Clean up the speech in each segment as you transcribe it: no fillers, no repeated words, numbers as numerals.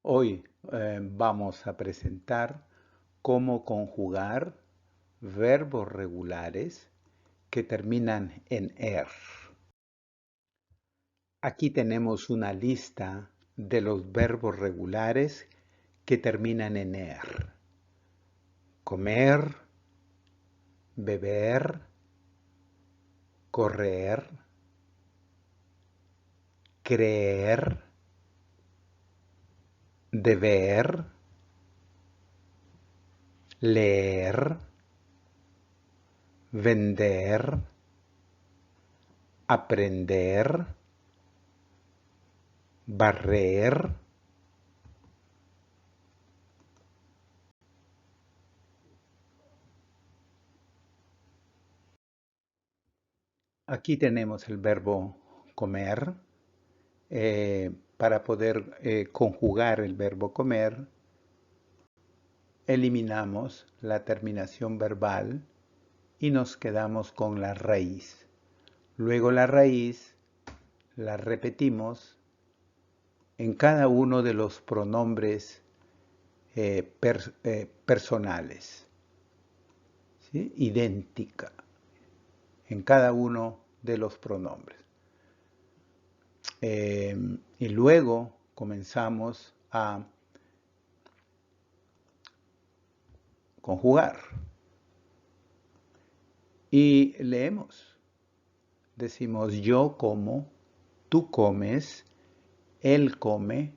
Hoy vamos a presentar cómo conjugar verbos regulares que terminan en er. Aquí tenemos una lista de los verbos regulares que terminan en er. Comer, beber, correr, creer, deber, leer, vender, aprender, barrer, aquí tenemos el verbo comer. Para poder conjugar el verbo comer, eliminamos la terminación verbal y nos quedamos con la raíz. Luego la raíz la repetimos en cada uno de los pronombres personales, ¿sí? Idéntica en cada uno de los pronombres. Y luego comenzamos a conjugar. Y leemos. Decimos yo como, tú comes, él come,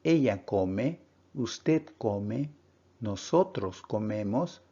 ella come, usted come, nosotros comemos,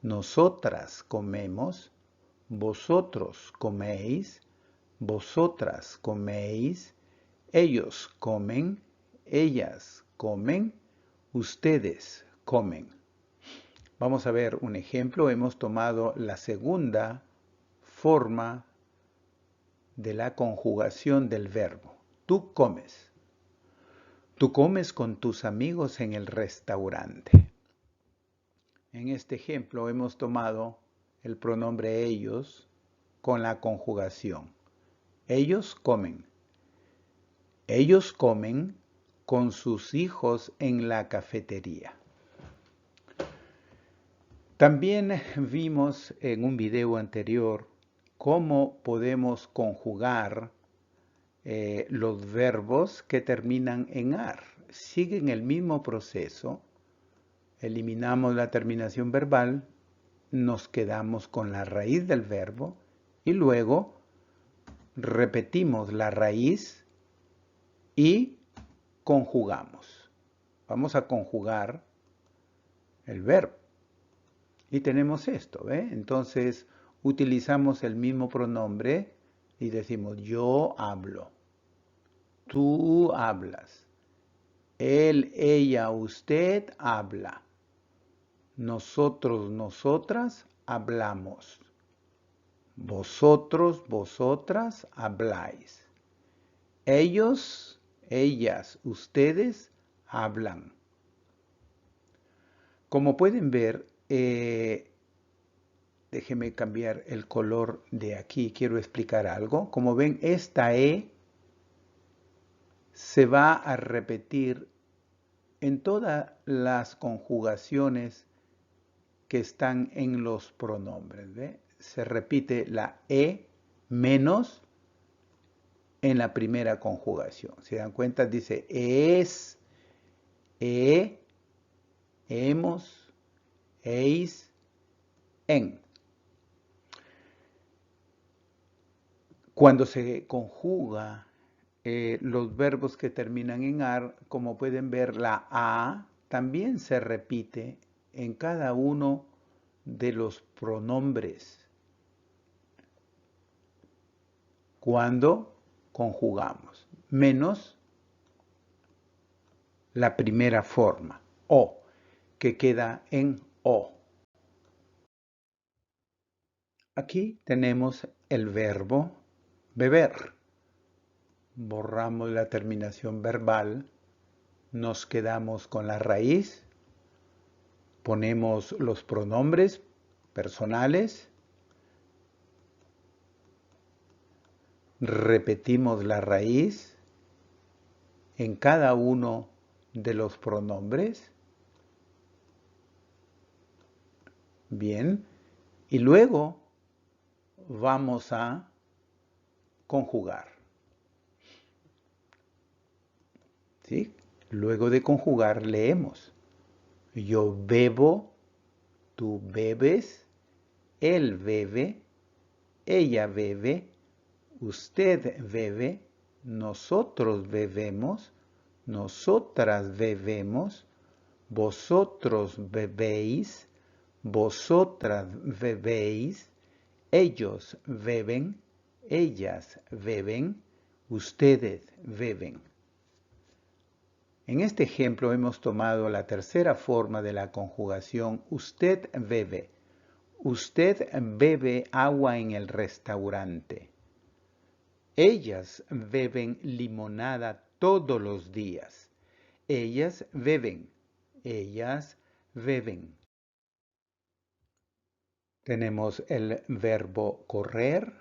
nosotras comemos, vosotros coméis, vosotras coméis, ellos comen, ellas comen, ustedes comen. Vamos a ver un ejemplo. Hemos tomado la segunda forma de la conjugación del verbo. Tú comes. Tú comes con tus amigos en el restaurante. En este ejemplo hemos tomado el pronombre ellos con la conjugación. Ellos comen. Ellos comen con sus hijos en la cafetería. También vimos en un video anterior cómo podemos conjugar los verbos que terminan en ar. Siguen el mismo proceso. Eliminamos la terminación verbal, nos quedamos con la raíz del verbo y luego repetimos la raíz y conjugamos. Vamos a conjugar el verbo. Y tenemos esto, ¿ve? Entonces utilizamos el mismo pronombre y decimos yo hablo, tú hablas, él, ella, usted habla, nosotros, nosotras hablamos, vosotros, vosotras habláis, ellos, ellas, ustedes hablan. Como pueden ver, déjenme cambiar el color de aquí, quiero explicar algo. Como ven, esta E se va a repetir en todas las conjugaciones que están en los pronombres. ¿Ve? Se repite la E menos en la primera conjugación. ¿Se dan cuenta? Dice es, hemos, eis, en. Cuando se conjuga los verbos que terminan en ar, como pueden ver, la a también se repite en cada uno de los pronombres cuando conjugamos, menos la primera forma, o, que queda en o. Aquí tenemos el verbo beber. Borramos la terminación verbal, nos quedamos con la raíz, ponemos los pronombres personales, repetimos la raíz en cada uno de los pronombres. Bien. Y luego vamos a conjugar. ¿Sí? Luego de conjugar leemos. Yo bebo, tú bebes, él bebe, ella bebe, usted bebe, nosotros bebemos, nosotras bebemos, vosotros bebéis, vosotras bebéis, ellos beben, ellas beben, ustedes beben. En este ejemplo hemos tomado la tercera forma de la conjugación usted bebe. Usted bebe agua en el restaurante. Ellas beben limonada todos los días. Ellas beben. Ellas beben. Tenemos el verbo correr.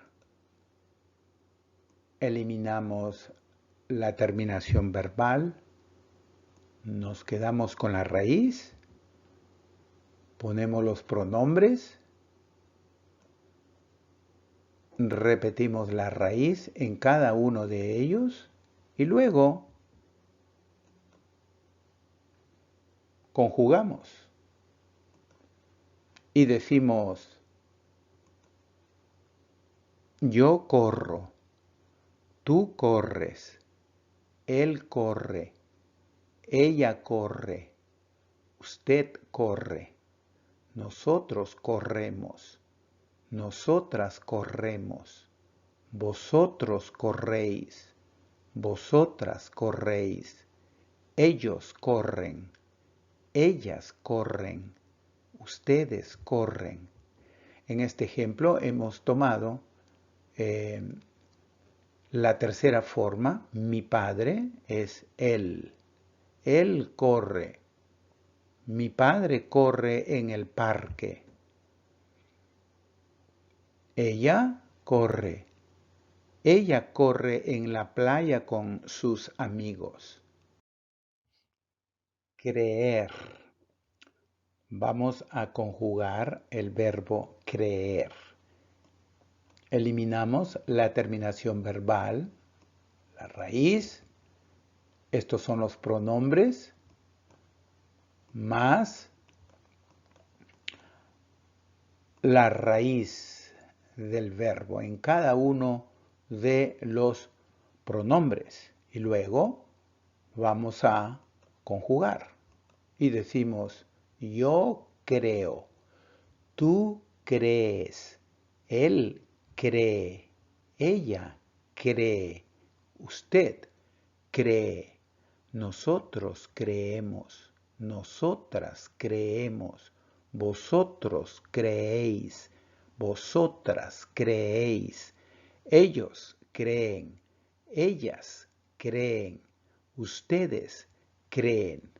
Eliminamos la terminación verbal. Nos quedamos con la raíz. Ponemos los pronombres. Repetimos la raíz en cada uno de ellos. Y luego conjugamos. Y decimos, yo corro, tú corres, él corre, ella corre, usted corre, nosotros corremos, nosotras corremos, vosotros corréis, vosotras corréis, ellos corren, ellas corren, ustedes corren. En este ejemplo hemos tomado la tercera forma. Mi padre es él. Él corre. Mi padre corre en el parque. Ella corre. Ella corre en la playa con sus amigos. Creer. Vamos a conjugar el verbo creer. Eliminamos la terminación verbal, la raíz. Estos son los pronombres, más la raíz del verbo en cada uno de los pronombres. Y luego vamos a conjugar. Y decimos, yo creo, tú crees, él cree, ella cree, usted cree, nosotros creemos, nosotras creemos, vosotros creéis, vosotras creéis, ellos creen, ellas creen, ustedes creen.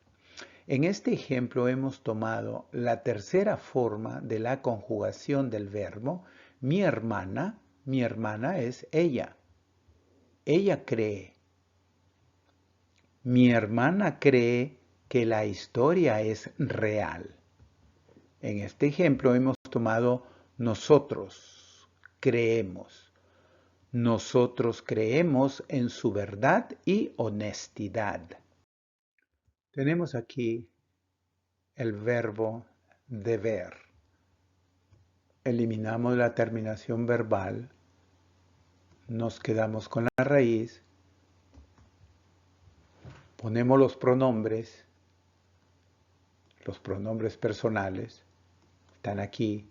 En este ejemplo hemos tomado la tercera forma de la conjugación del verbo. Mi hermana es ella. Ella cree. Mi hermana cree que la historia es real. En este ejemplo hemos tomado nosotros creemos. Nosotros creemos en su verdad y honestidad. Tenemos aquí el verbo deber. Eliminamos la terminación verbal, nos quedamos con la raíz, ponemos los pronombres personales, están aquí,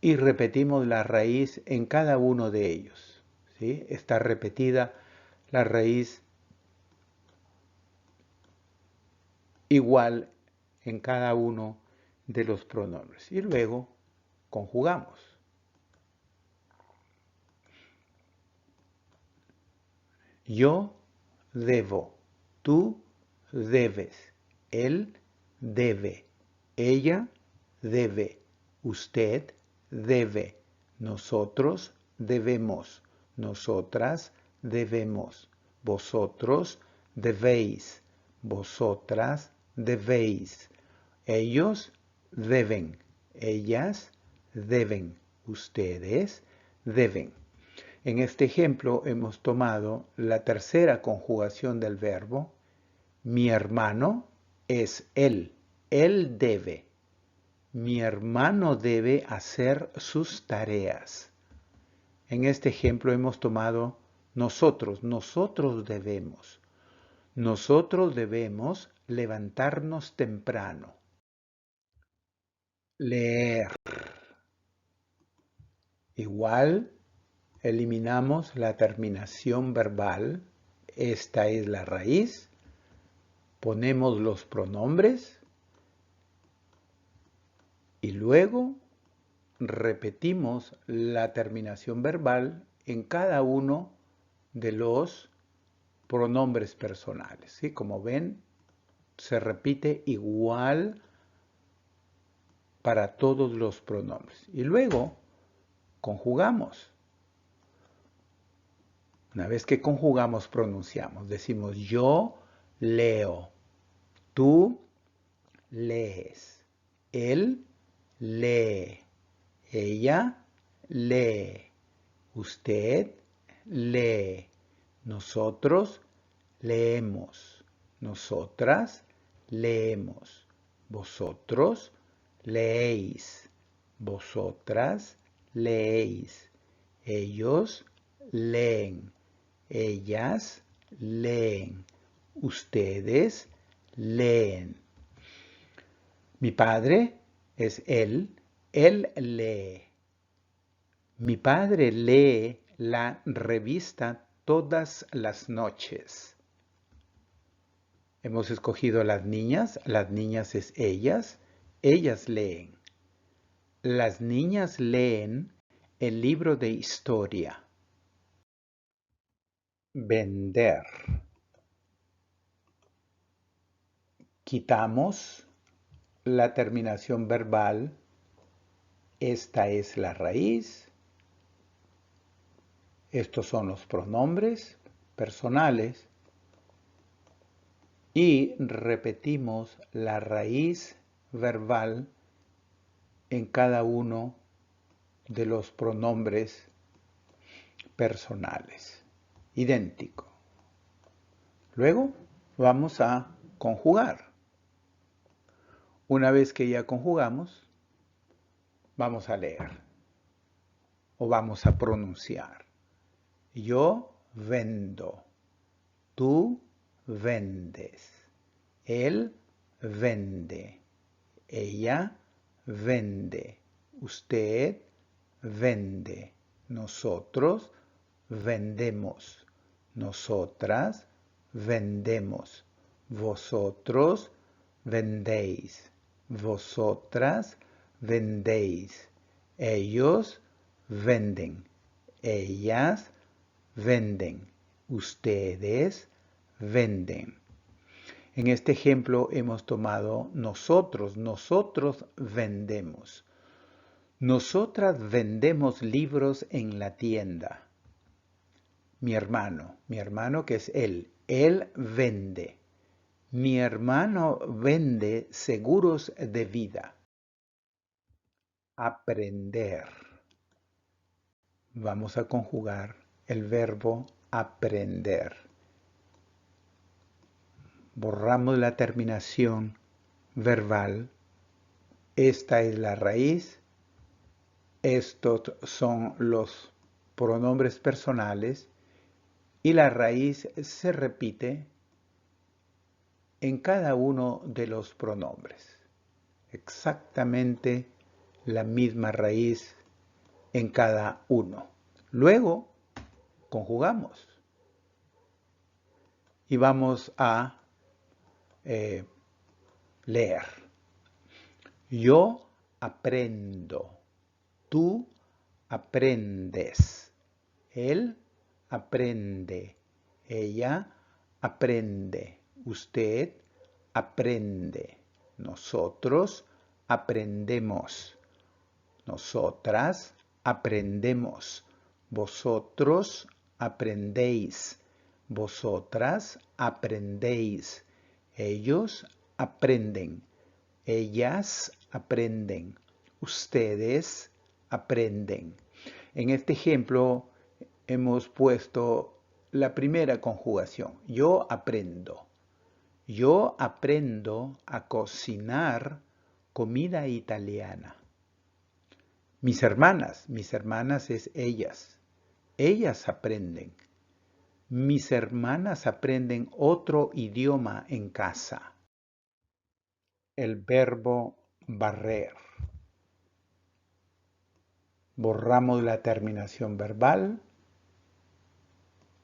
y repetimos la raíz en cada uno de ellos. ¿Sí? Está repetida la raíz igual en cada uno de los pronombres. Y luego conjugamos. Yo debo, tú debes, él debe, ella debe, usted debe, nosotros debemos, nosotras debemos, vosotros debéis, vosotras debéis, ellos deben, ellas deben, ustedes deben. En este ejemplo hemos tomado la tercera conjugación del verbo. Mi hermano es él debe. Mi hermano debe hacer sus tareas. En este ejemplo hemos tomado nosotros debemos. Nosotros debemos levantarnos temprano. Leer. Igual, eliminamos la terminación verbal. Esta es la raíz. Ponemos los pronombres. Y luego repetimos la terminación verbal en cada uno de los pronombres personales. ¿Sí? Como ven, se repite igual para todos los pronombres. Y luego conjugamos. Una vez que conjugamos, pronunciamos. Decimos yo leo, tú lees, él lee, ella lee, usted lee, nosotros leemos, nosotras leemos, vosotros leéis, vosotras leéis, ellos leen, ellas leen, ustedes leen. Mi padre es él lee. Mi padre lee la revista todas las noches. Hemos escogido las niñas es ellas leen. Las niñas leen el libro de historia. Vender. Quitamos la terminación verbal. Esta es la raíz. Estos son los pronombres personales. Y repetimos la raíz verbal en cada uno de los pronombres personales. Idéntico. Luego vamos a conjugar. Una vez que ya conjugamos, vamos a leer o vamos a pronunciar. Yo vendo, tú vendes, él vende, ella vende, usted vende, nosotros vendemos, nosotras vendemos, vosotros vendéis, vosotras vendéis, ellos venden, ellas venden, ustedes venden. En este ejemplo hemos tomado nosotros vendemos. Nosotras vendemos libros en la tienda. Mi hermano que es él vende. Mi hermano vende seguros de vida. Aprender. Vamos a conjugar el verbo aprender. Borramos la terminación verbal. Esta es la raíz. Estos son los pronombres personales. Y la raíz se repite en cada uno de los pronombres. Exactamente la misma raíz en cada uno. Luego conjugamos y vamos a leer. Yo aprendo, tú aprendes, él aprende, ella aprende, usted aprende, nosotros aprendemos, nosotras aprendemos, vosotros aprendéis, Vosotras aprendéis. Ellos aprenden. Ellas aprenden. Ustedes aprenden. En este ejemplo hemos puesto la primera conjugación. Yo aprendo. Yo aprendo a cocinar comida italiana. Mis hermanas es ellas. Ellas aprenden. Mis hermanas aprenden otro idioma en casa. El verbo barrer. Borramos la terminación verbal.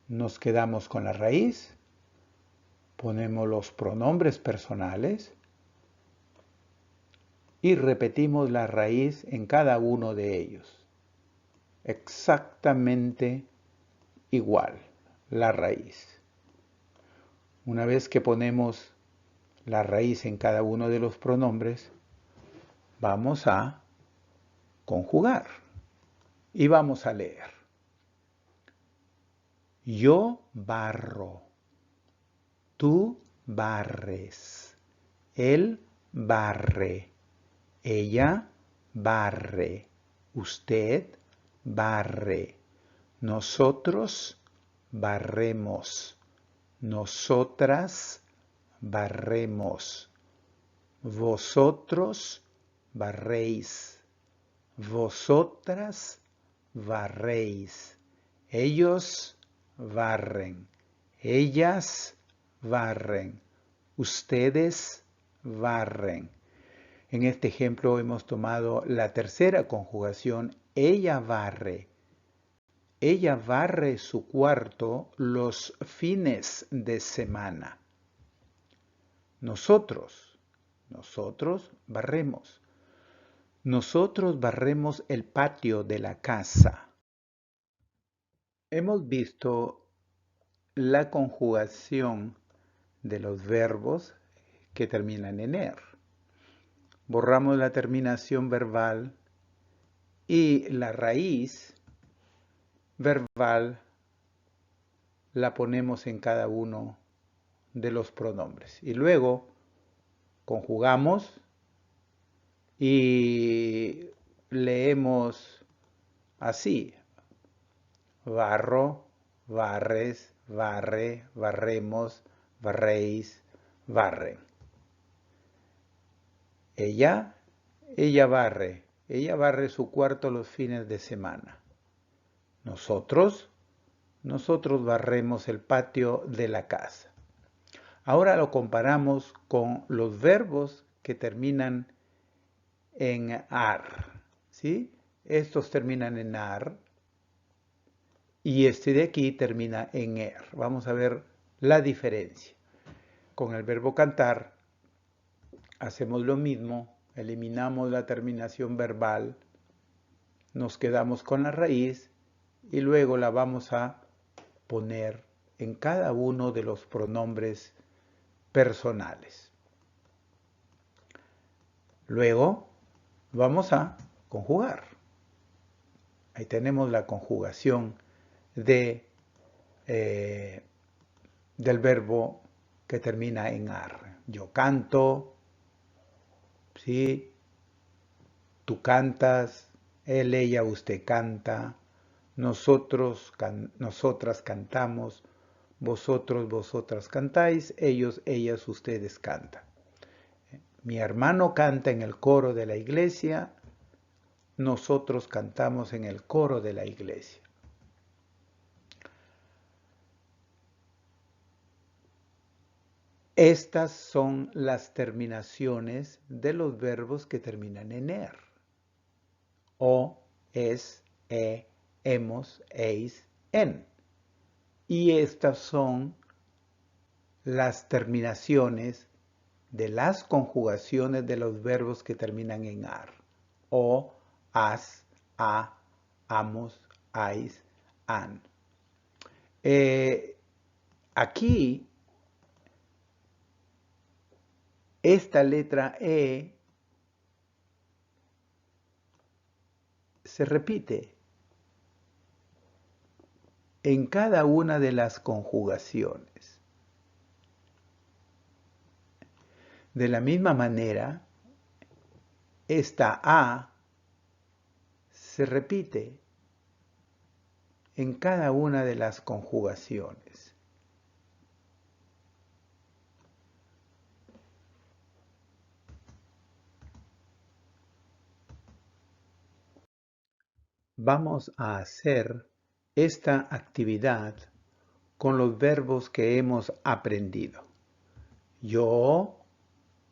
Nos quedamos con la raíz. Ponemos los pronombres personales. Y repetimos la raíz en cada uno de ellos. Exactamente igual, la raíz. Una vez que ponemos la raíz en cada uno de los pronombres, vamos a conjugar y vamos a leer. Yo barro, tú barres, él barre, ella barre, usted barre, nosotros barremos, nosotras barremos, vosotros barréis, vosotras barréis, ellos barren, ellas barren, ustedes barren. En este ejemplo hemos tomado la tercera conjugación, ella barre. Ella barre su cuarto los fines de semana. Nosotros barremos. Nosotros barremos el patio de la casa. Hemos visto la conjugación de los verbos que terminan en er. Borramos la terminación verbal y la raíz verbal la ponemos en cada uno de los pronombres. Y luego conjugamos y leemos así. Barro, barres, barre, barremos, barréis, barren. Ella barre su cuarto los fines de semana. Nosotros barremos el patio de la casa. Ahora lo comparamos con los verbos que terminan en ar, ¿sí? Estos terminan en ar y este de aquí termina en er. Vamos a ver la diferencia. Con el verbo cantar hacemos lo mismo, eliminamos la terminación verbal, nos quedamos con la raíz y luego la vamos a poner en cada uno de los pronombres personales. Luego vamos a conjugar. Ahí tenemos la conjugación del verbo que termina en ar. Yo canto, ¿sí? Tú cantas, él, ella, usted canta, nosotras cantamos, vosotros, vosotras cantáis, ellos, ellas, ustedes cantan. Mi hermano canta en el coro de la iglesia, nosotros cantamos en el coro de la iglesia. Estas son las terminaciones de los verbos que terminan en er. O, es, hemos, eis, en. Y estas son las terminaciones de las conjugaciones de los verbos que terminan en ar. O, as, a, amos, ais, an. Aquí, esta letra E se repite. en cada una de las conjugaciones. De la misma manera, esta A se repite en cada una de las conjugaciones. Vamos a hacer esta actividad con los verbos que hemos aprendido. Yo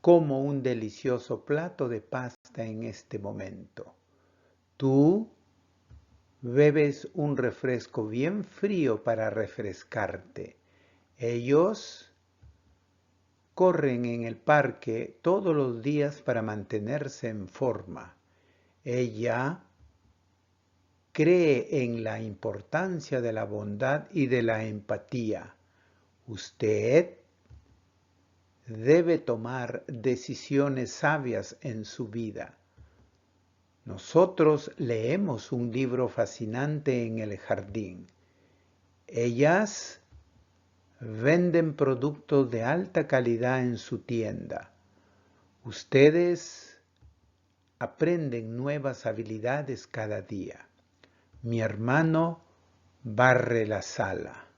como un delicioso plato de pasta en este momento. Tú bebes un refresco bien frío para refrescarte. Ellos corren en el parque todos los días para mantenerse en forma. Ella cree en la importancia de la bondad y de la empatía. Usted debe tomar decisiones sabias en su vida. Nosotros leemos un libro fascinante en el jardín. Ellas venden productos de alta calidad en su tienda. Ustedes aprenden nuevas habilidades cada día. Mi hermano barre la sala.